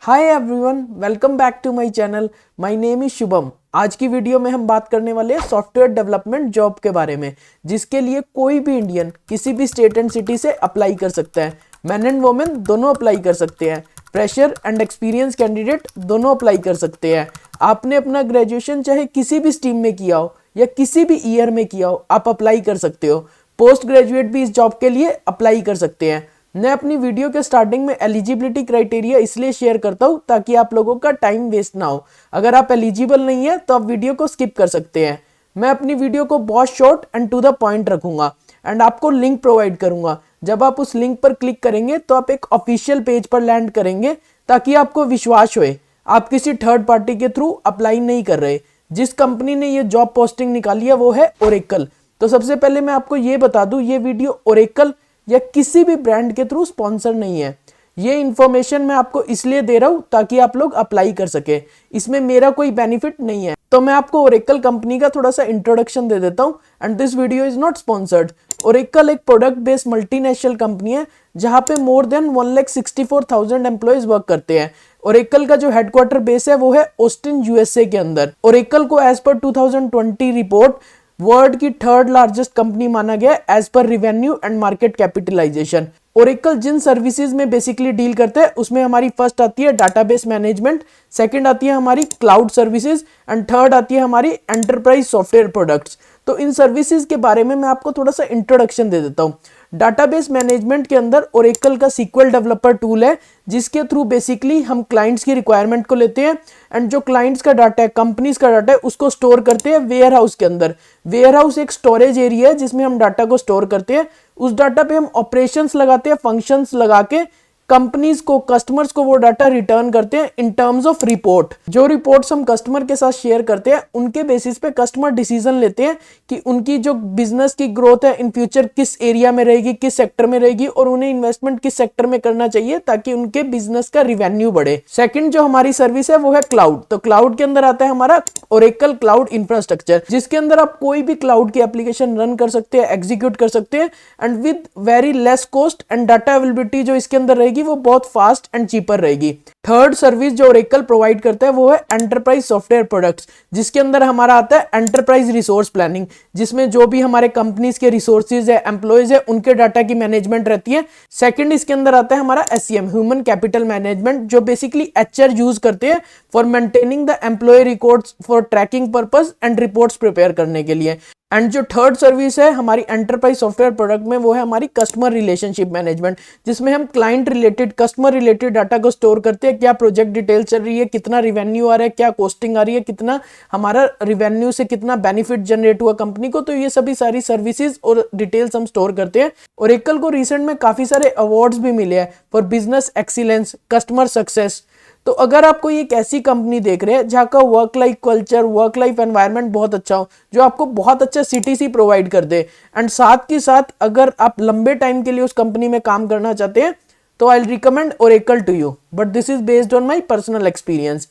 Hi everyone, welcome back to my channel. My name is Shubham. आज की video में हम बात करने वाले हैं सॉफ्टवेयर डेवलपमेंट जॉब के बारे में, जिसके लिए कोई भी इंडियन किसी भी स्टेट एंड सिटी से अप्लाई कर सकता है। मैन एंड वोमेन दोनों अप्लाई कर सकते हैं। फ्रेशर एंड एक्सपीरियंस कैंडिडेट दोनों अप्लाई कर सकते हैं। आपने अपना ग्रेजुएशन चाहे किसी भी स्ट्रीम में किया हो या किसी भी ईयर में किया हो, आप अप्लाई कर सकते हो। पोस्ट ग्रेजुएट भी इस जॉब के लिए अप्लाई कर सकते हैं। मैं अपनी वीडियो के स्टार्टिंग में एलिजिबिलिटी क्राइटेरिया इसलिए शेयर करता हूं ताकि आप लोगों का टाइम वेस्ट ना हो। अगर आप एलिजिबल नहीं है तो आप वीडियो को स्किप कर सकते हैं। मैं अपनी वीडियो को बहुत short and to the point रखूंगा एंड आपको लिंक प्रोवाइड करूंगा। जब आप उस लिंक पर क्लिक करेंगे तो आप एक ऑफिशियल पेज पर लैंड करेंगे ताकि आपको विश्वास होए आप किसी थर्ड पार्टी के थ्रू अप्लाई नहीं कर रहे। जिस कंपनी ने ये जॉब पोस्टिंग निकाली है वो है ओरेकल। तो सबसे पहले मैं आपको ये बता दूं, ये वीडियो ओरेकल या किसी भी ब्रांड के थ्रू स्पॉन्सर नहीं है। ये इन्फॉर्मेशन मैं आपको इसलिए दे रहा हूं ताकि आप लोग अप्लाई कर सके। इसमें मेरा कोई बेनिफिट नहीं है। तो मैं आपको ओरेकल कंपनी का थोड़ा सा इंट्रोडक्शन दे देता हूं and this video is not sponsored. Oracle एक प्रोडक्ट बेस्ड मल्टीनेशनल कंपनी है जहां पे मोर देन 1,64,000 एम्प्लॉयज वर्क करते हैं। ओरेकल का जो हेडक्वार्टर बेस है वो है ऑस्टिन यूएसए के अंदर। ओरेकल को एज पर 2020 रिपोर्ट वर्ल्ड की थर्ड लार्जेस्ट कंपनी माना गया एज पर revenue and market capitalisation. Oracle जिन सर्विसेज में बेसिकली डील करते हैं उसमें हमारी फर्स्ट आती है डाटाबेस मैनेजमेंट, सेकंड आती है हमारी क्लाउड सर्विसेज एंड थर्ड आती है हमारी एंटरप्राइज सॉफ्टवेयर प्रोडक्ट्स। तो इन सर्विसेज के बारे में मैं आपको थोड़ा सा इंट्रोडक्शन दे देता हूं। डाटाबेस मैनेजमेंट के अंदर ओरेकल का सीक्वल डेवलपर टूल है जिसके थ्रू बेसिकली हम क्लाइंट्स की रिक्वायरमेंट को लेते हैं एंड जो क्लाइंट्स का डाटा है, कंपनीज का डाटा है, उसको स्टोर करते हैं वेयर हाउस के अंदर। वेयर हाउस एक स्टोरेज एरिया है जिसमें हम डाटा को स्टोर करते हैं। उस डाटा पे हम ऑपरेशंस लगाते हैं, फंक्शंस लगा के कंपनीज को, कस्टमर्स को वो डाटा रिटर्न करते हैं इन टर्म्स ऑफ रिपोर्ट। जो रिपोर्ट्स हम कस्टमर के साथ शेयर करते हैं उनके बेसिस पे कस्टमर डिसीजन लेते हैं कि उनकी जो बिजनेस की ग्रोथ है इन फ्यूचर किस एरिया में रहेगी, किस सेक्टर में रहेगी और उन्हें इन्वेस्टमेंट किस सेक्टर में करना चाहिए ताकि उनके बिजनेस का रिवेन्यू बढ़े। सेकंड जो हमारी सर्विस है वो है क्लाउड। तो क्लाउड के अंदर आता है हमारा ओरेकल क्लाउड इंफ्रास्ट्रक्चर, जिसके अंदर आप कोई भी क्लाउड की एप्लीकेशन रन कर सकते हैं, एग्जीक्यूट कर सकते हैं and with very less cost and data availability जो इसके अंदर रहेगी वो बहुत फास्ट एंड चीपर रहेगी। थर्ड सर्विस जो ओरेकल प्रोवाइड करता है वो है एंटरप्राइज सॉफ्टवेयर प्रोडक्ट्स, जिसके अंदर हमारा आता है एंटरप्राइज रिसोर्स प्लानिंग, जिसमें जो भी हमारे कंपनीज के रिसोर्सेज है, एम्प्लॉयज है, उनके डाटा की मैनेजमेंट रहती है। सेकंड इसके अंदर आता है हमारा एससीएम, ह्यूमन कैपिटल मैनेजमेंट, जो बेसिकली एचआर यूज करते हैं for maintaining the employee records for tracking purpose and reports prepare करने के लिए। एंड जो थर्ड सर्विस है हमारी एंटरप्राइज सॉफ्टवेयर प्रोडक्ट में वो है हमारी कस्टमर रिलेशनशिप मैनेजमेंट, जिसमें हम client related, customer related data को स्टोर करते हैं। क्या प्रोजेक्ट डिटेल चल रही है, कितना रिवेन्यू आ रहा है, क्या कॉस्टिंग आ रही है, कितना हमारा रिवेन्यू से कितना बेनिफिट जनरेट हुआ कंपनी को। तो ये सभी सारी सर्विसेज और डिटेल्स हम स्टोर करते हैं। ओरेकल को रिसेंट में काफी सारे अवार्ड्स भी मिले हैं for business excellence, customer success. तो अगर आप कोई एक ऐसी कंपनी देख रहे हैं जहाँ का work life culture, work life environment बहुत अच्छा हो, जो आपको बहुत अच्छा सीटीसी प्रोवाइड कर दे एंड साथ के साथ अगर आप लंबे टाइम के लिए उस कंपनी में काम करना चाहते हैं तो I recommend Oracle to you, but this is based on my personal experience.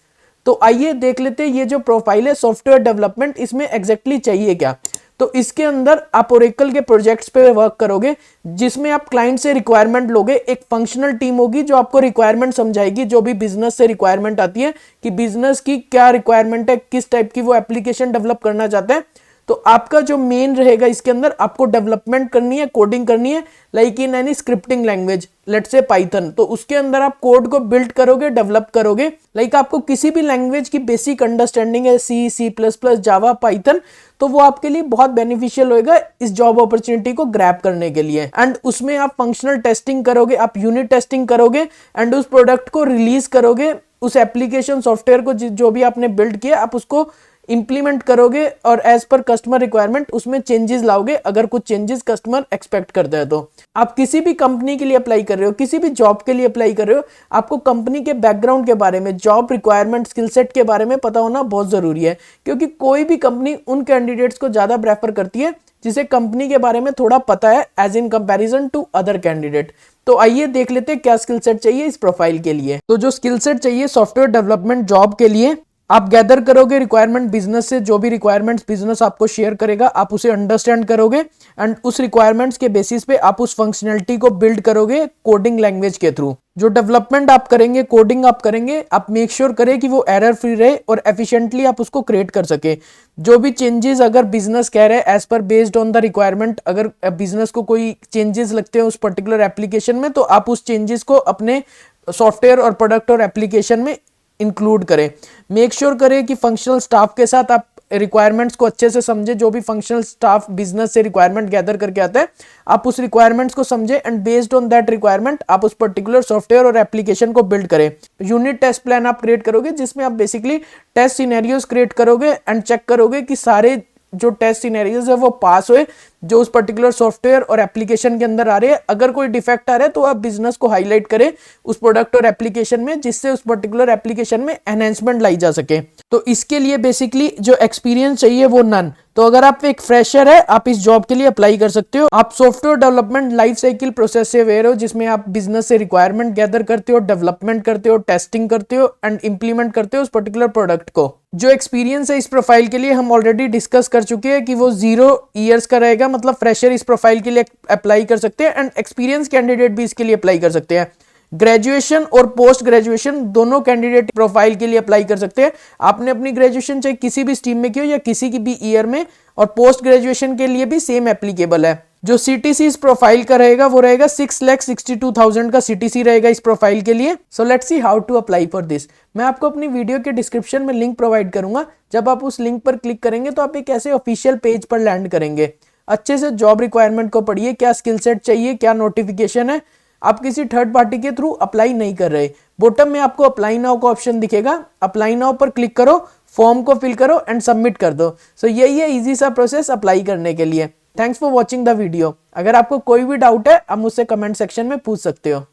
तो आइए देख लेते हैं ये जो प्रोफाइल है सॉफ्टवेयर डेवलपमेंट, इसमें एग्जैक्टली चाहिए क्या। तो इसके अंदर आप ओरेकल के प्रोजेक्ट्स पे वर्क करोगे जिसमें आप क्लाइंट से रिक्वायरमेंट लोगे। एक फंक्शनल टीम होगी जो आपको रिक्वायरमेंट समझाएगी, जो भी बिजनेस से रिक्वायरमेंट आती है कि बिजनेस की क्या रिक्वायरमेंट है, किस टाइप की वो एप्लीकेशन डेवलप करना चाहते हैं। तो आपका जो मेन रहेगा इसके अंदर आपको डेवलपमेंट करनी है, कोडिंग करनी है, like in any scripting language, let's say Python. तो उसके अंदर आप कोड को बिल्ड करोगे, डेवलप करोगे। लाइक आपको किसी भी लैंग्वेज की बेसिक अंडरस्टैंडिंग है, सी, सी प्लस प्लस, जावा, पाइथन, तो वो आपके लिए बहुत बेनिफिशियल होएगा इस जॉब अपॉर्चुनिटी को ग्रैब करने के लिए। एंड उसमें आप फंक्शनल टेस्टिंग करोगे, आप यूनिट टेस्टिंग करोगे एंड उस प्रोडक्ट को रिलीज करोगे। उस एप्लीकेशन सॉफ्टवेयर को जो भी आपने बिल्ड किया आप उसको इंप्लीमेंट करोगे और एज पर कस्टमर रिक्वायरमेंट उसमें चेंजेस लाओगे अगर कुछ चेंजेस कस्टमर एक्सपेक्ट करते हैं। तो आप किसी भी कंपनी के लिए अप्लाई कर रहे हो, किसी भी जॉब के लिए अप्लाई कर रहे हो, आपको कंपनी के बैकग्राउंड के बारे में, जॉब रिक्वायरमेंट, स्किल सेट के बारे में पता होना बहुत जरूरी है, क्योंकि कोई भी कंपनी उन कैंडिडेट्स को ज्यादा प्रेफर करती है जिसे कंपनी के बारे में थोड़ा पता है as in comparison to other candidate. तो आइए देख लेते हैं क्या स्किल सेट चाहिए इस प्रोफाइल के लिए। तो जो स्किल सेट चाहिए सॉफ्टवेयर डेवलपमेंट जॉब के लिए आप गैदर करोगे रिक्वायरमेंट बिजनेस से, जो भी रिक्वायरमेंट्स बिजनेस आपको शेयर करेगा आप उसे अंडरस्टैंड करोगे एंड उस रिक्वायरमेंट्स के बेसिस पे आप उस फंक्शनैलिटी को बिल्ड करोगे कोडिंग लैंग्वेज के थ्रू। जो डेवलपमेंट आप करेंगे, कोडिंग आप करेंगे, आप मेक श्योर करें कि वो एरर फ्री रहे और एफिशिएंटली आप उसको क्रिएट कर सके। जो भी चेंजेस अगर बिजनेस कह रहे हैं एज पर बेस्ड ऑन द रिक्वायरमेंट, अगर बिजनेस को कोई चेंजेस लगते हैं उस पर्टिकुलर एप्लीकेशन में, तो आप उस चेंजेस को अपने सॉफ्टवेयर और प्रोडक्ट और एप्लीकेशन में इंक्लूड करें। मेक श्योर करें कि फंक्शनल स्टाफ के साथ आप रिक्वायरमेंट्स को अच्छे से समझे। जो भी फंक्शनल स्टाफ बिजनेस से रिक्वायरमेंट गैदर करके आता है, आप उस रिक्वायरमेंट्स को समझे and based on that requirement आप उस पर्टिकुलर सॉफ्टवेयर और एप्लीकेशन को बिल्ड करें। यूनिट टेस्ट प्लान आप क्रिएट करोगे जिसमें आप बेसिकली टेस्ट सिनेरियोज क्रिएट करोगे एंड चेक करोगे कि सारे जो टेस्ट सिनेरियोज है वो पास हुए जो उस पर्टिकुलर सॉफ्टवेयर और एप्लीकेशन के अंदर आ रहे हैं। अगर कोई डिफेक्ट आ रहा है तो आप बिजनेस को हाईलाइट करें उस प्रोडक्ट और एप्लीकेशन में, जिससे उस पर्टिकुलर एप्लीकेशन में एनहेंसमेंट लाई जा सके। तो इसके लिए बेसिकली जो एक्सपीरियंस चाहिए वो नन। तो अगर आप एक फ्रेशर है आप इस जॉब के लिए अप्लाई कर सकते हो। आप software development life cycle process से अवेयर हो, जिसमें आप बिजनेस से रिक्वायरमेंट गैदर करते हो, डेवलपमेंट करते हो, टेस्टिंग करते हो एंड इंप्लीमेंट करते हो उस पर्टिकुलर प्रोडक्ट को। जो एक्सपीरियंस है इस प्रोफाइल के लिए हम ऑलरेडी डिस्कस कर चुके हैं कि वो 0 ईयर्स का रहेगा, मतलब फ्रेशर इस प्रोफाइल के लिए अप्लाई कर सकते हैं एंड एक्सपीरियंस कैंडिडेट भी इसके लिए अप्लाई कर सकते हैं। ग्रेजुएशन और पोस्ट ग्रेजुएशन दोनों कैंडिडेट प्रोफाइल के लिए अप्लाई कर सकते हैं। आपने अपनी ग्रेजुएशन चाहे किसी भी स्ट्रीम में की हो या किसी की भी ईयर में, और पोस्ट ग्रेजुएशन के लिए भी सेम एप्लीकेबल है। जो सीटीसी इस प्रोफाइल का रहेगा वो रहेगा 6,62,000 का सीटीसी रहेगा इस प्रोफाइल के लिए। So let's see how to apply for this. मैं आपको अपनी वीडियो के डिस्क्रिप्शन में लिंक प्रोवाइड करूंगा। जब आप उस लिंक पर क्लिक करेंगे तो आप एक ऐसे ऑफिशियल पेज पर लैंड करेंगे। अच्छे से जॉब रिक्वायरमेंट को पढ़िए, क्या स्किल सेट चाहिए, क्या नोटिफिकेशन है। आप किसी थर्ड पार्टी के थ्रू अप्लाई नहीं कर रहे। बॉटम में आपको अप्लाई नाउ का ऑप्शन दिखेगा, अप्लाई नाउ पर क्लिक करो, फॉर्म को फिल करो एंड सबमिट कर दो। सो यही है इजी सा प्रोसेस अप्लाई करने के लिए। Thanks for watching the video. अगर आपको कोई भी डाउट है आप मुझसे कमेंट सेक्शन में पूछ सकते हो।